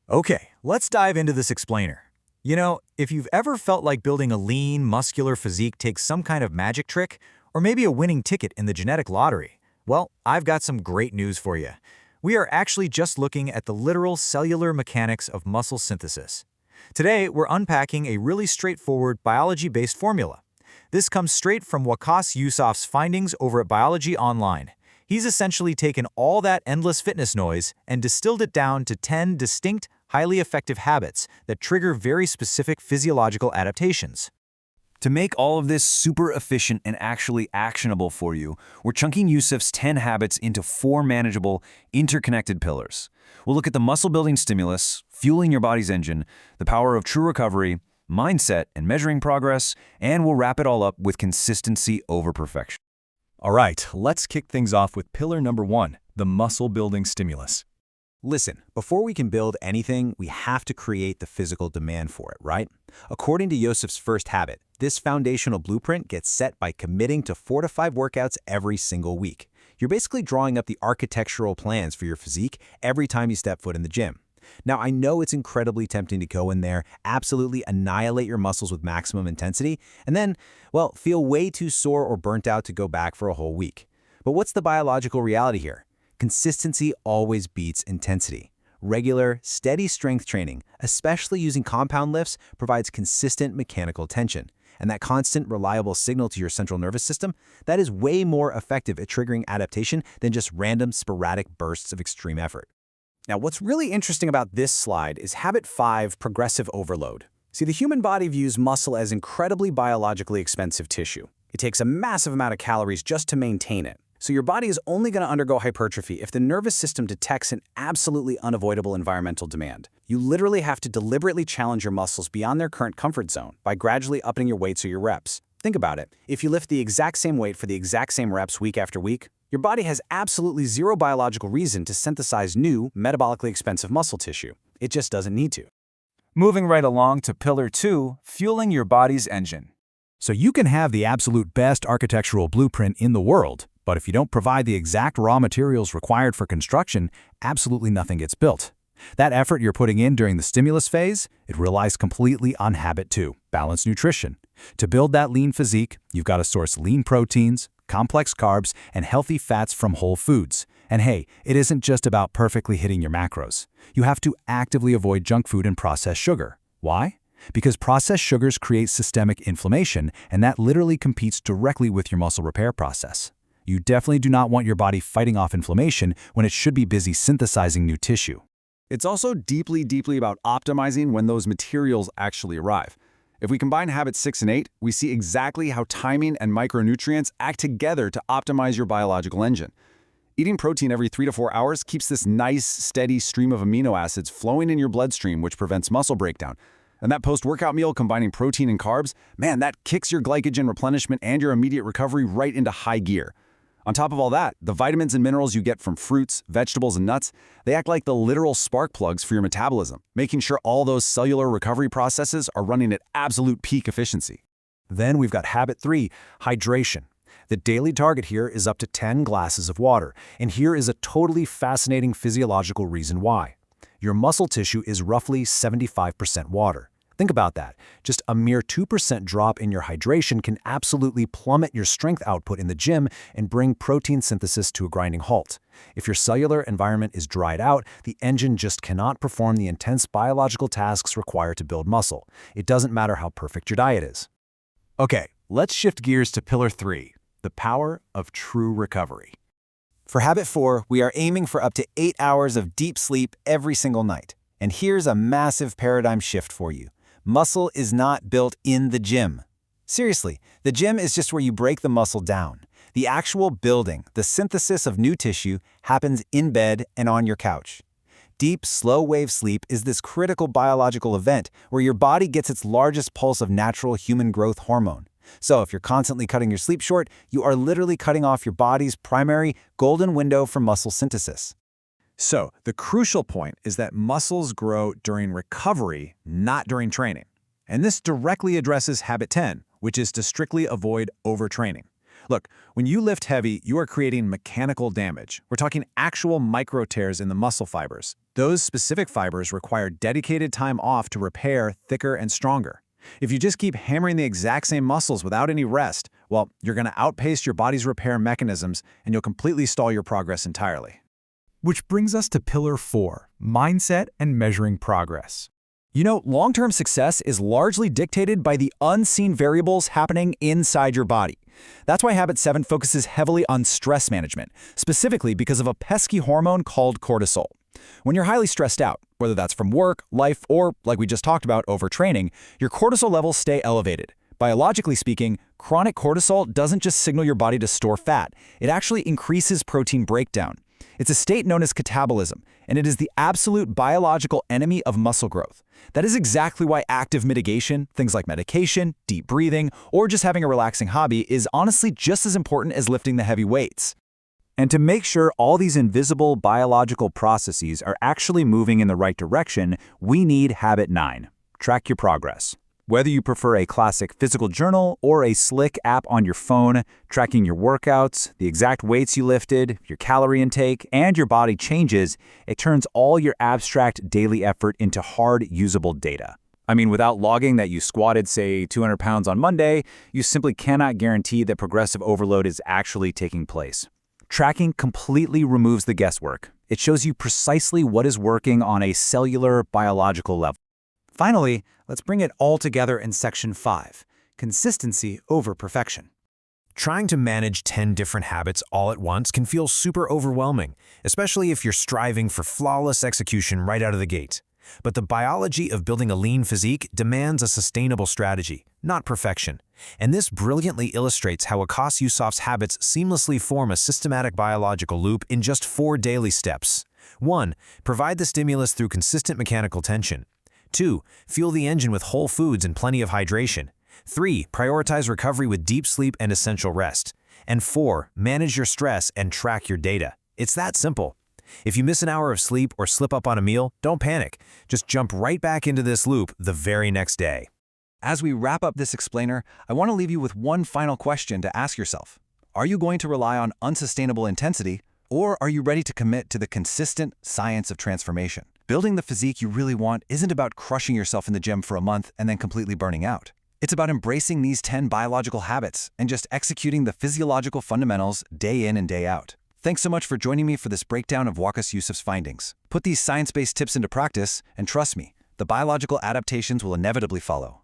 Okay, let's dive into this explainer. If you've ever felt like building a lean, muscular physique takes some kind of magic trick, or maybe a winning ticket in the genetic lottery, well, I've got some great news for you. We are actually just looking at the literal cellular mechanics of muscle synthesis. Today, we're unpacking a really straightforward biology-based formula. This comes straight from Waqas Yousaf's findings over at Biology Online. He's essentially taken all that endless fitness noise and distilled it down to 10 distinct, highly effective habits that trigger very specific physiological adaptations. To make all of this super efficient and actually actionable for you, we're chunking Yousaf's 10 habits into 4 manageable, interconnected pillars. We'll look at the muscle-building stimulus, fueling your body's engine, the power of true recovery, mindset and measuring progress, and we'll wrap it all up with consistency over perfection. All right, let's kick things off with pillar number 1, the muscle-building stimulus. Listen, before we can build anything, we have to create the physical demand for it, right? According to Yousaf's first habit, this foundational blueprint gets set by committing to 4 to 5 workouts every single week. You're basically drawing up the architectural plans for your physique every time you step foot in the gym. Now, I know it's incredibly tempting to go in there, absolutely annihilate your muscles with maximum intensity, and then, well, feel way too sore or burnt out to go back for a whole week. But what's the biological reality here? Consistency always beats intensity. Regular, steady strength training, especially using compound lifts, provides consistent mechanical tension. And that constant, reliable signal to your central nervous system, that is way more effective at triggering adaptation than just random, sporadic bursts of extreme effort. Now, what's really interesting about this slide is habit 5, progressive overload. See, the human body views muscle as incredibly biologically expensive tissue. It takes a massive amount of calories just to maintain it. So your body is only going to undergo hypertrophy if the nervous system detects an absolutely unavoidable environmental demand. You literally have to deliberately challenge your muscles beyond their current comfort zone by gradually upping your weights or your reps. Think about it. If you lift the exact same weight for the exact same reps week after week, your body has absolutely zero biological reason to synthesize new, metabolically expensive muscle tissue. It just doesn't need to. Moving right along to pillar 2, fueling your body's engine. So you can have the absolute best architectural blueprint in the world, but if you don't provide the exact raw materials required for construction, absolutely nothing gets built. That effort you're putting in during the stimulus phase, it relies completely on habit 2, balanced nutrition. To build that lean physique, you've got to source lean proteins, complex carbs, and healthy fats from whole foods. And hey, it isn't just about perfectly hitting your macros. You have to actively avoid junk food and processed sugar. Why? Because processed sugars create systemic inflammation, and that literally competes directly with your muscle repair process. You definitely do not want your body fighting off inflammation when it should be busy synthesizing new tissue. It's also deeply about optimizing when those materials actually arrive. If we combine habits 6 and 8, we see exactly how timing and micronutrients act together to optimize your biological engine. Eating protein every 3 to 4 hours keeps this nice, steady stream of amino acids flowing in your bloodstream, which prevents muscle breakdown. And that post-workout meal combining protein and carbs, man, that kicks your glycogen replenishment and your immediate recovery right into high gear. On top of all that, the vitamins and minerals you get from fruits, vegetables, and nuts, they act like the literal spark plugs for your metabolism, making sure all those cellular recovery processes are running at absolute peak efficiency. Then we've got habit 3, hydration. The daily target here is up to 10 glasses of water, and here is a totally fascinating physiological reason why. Your muscle tissue is roughly 75% water. Think about that. Just a mere 2% drop in your hydration can absolutely plummet your strength output in the gym and bring protein synthesis to a grinding halt. If your cellular environment is dried out, the engine just cannot perform the intense biological tasks required to build muscle. It doesn't matter how perfect your diet is. Okay, let's shift gears to pillar 3, the power of true recovery. For habit 4, we are aiming for up to 8 hours of deep sleep every single night. And here's a massive paradigm shift for you. Muscle is not built in the gym. Seriously, the gym is just where you break the muscle down. The actual building, the synthesis of new tissue, happens in bed and on your couch. Deep, slow-wave sleep is this critical biological event where your body gets its largest pulse of natural human growth hormone. So if you're constantly cutting your sleep short, you are literally cutting off your body's primary golden window for muscle synthesis. So, the crucial point is that muscles grow during recovery, not during training. And this directly addresses habit 10, which is to strictly avoid overtraining. Look, when you lift heavy, you are creating mechanical damage. We're talking actual micro tears in the muscle fibers. Those specific fibers require dedicated time off to repair thicker and stronger. If you just keep hammering the exact same muscles without any rest, well, you're going to outpace your body's repair mechanisms and you'll completely stall your progress entirely. Which brings us to Pillar 4, mindset and measuring progress. You know, long-term success is largely dictated by the unseen variables happening inside your body. That's why Habit 7 focuses heavily on stress management, specifically because of a pesky hormone called cortisol. When you're highly stressed out, whether that's from work, life, or, like we just talked about, overtraining, your cortisol levels stay elevated. Biologically speaking, chronic cortisol doesn't just signal your body to store fat, it actually increases protein breakdown. It's a state known as catabolism, and it is the absolute biological enemy of muscle growth. That is exactly why active mitigation, things like medication, deep breathing, or just having a relaxing hobby is honestly just as important as lifting the heavy weights. And to make sure all these invisible biological processes are actually moving in the right direction, we need Habit 9. Track your progress. Whether you prefer a classic physical journal or a slick app on your phone, tracking your workouts, the exact weights you lifted, your calorie intake, and your body changes, it turns all your abstract daily effort into hard, usable data. I mean, without logging that you squatted, say, 200 pounds on Monday, you simply cannot guarantee that progressive overload is actually taking place. Tracking completely removes the guesswork. It shows you precisely what is working on a cellular, biological level. Finally, let's bring it all together in Section 5, consistency over perfection. Trying to manage 10 different habits all at once can feel super overwhelming, especially if you're striving for flawless execution right out of the gate. But the biology of building a lean physique demands a sustainable strategy, not perfection. And this brilliantly illustrates how Waqas Yousaf's habits seamlessly form a systematic biological loop in just 4 daily steps. 1. Provide the stimulus through consistent mechanical tension. 2. Fuel the engine with whole foods and plenty of hydration. 3. Prioritize recovery with deep sleep and essential rest. And 4. Manage your stress and track your data. It's that simple. If you miss an hour of sleep or slip up on a meal, don't panic. Just jump right back into this loop the very next day. As we wrap up this explainer, I want to leave you with one final question to ask yourself. Are you going to rely on unsustainable intensity, or are you ready to commit to the consistent science of transformation? Building the physique you really want isn't about crushing yourself in the gym for a month and then completely burning out. It's about embracing these 10 biological habits and just executing the physiological fundamentals day in and day out. Thanks so much for joining me for this breakdown of Waqas Yousaf's findings. Put these science-based tips into practice, and trust me, the biological adaptations will inevitably follow.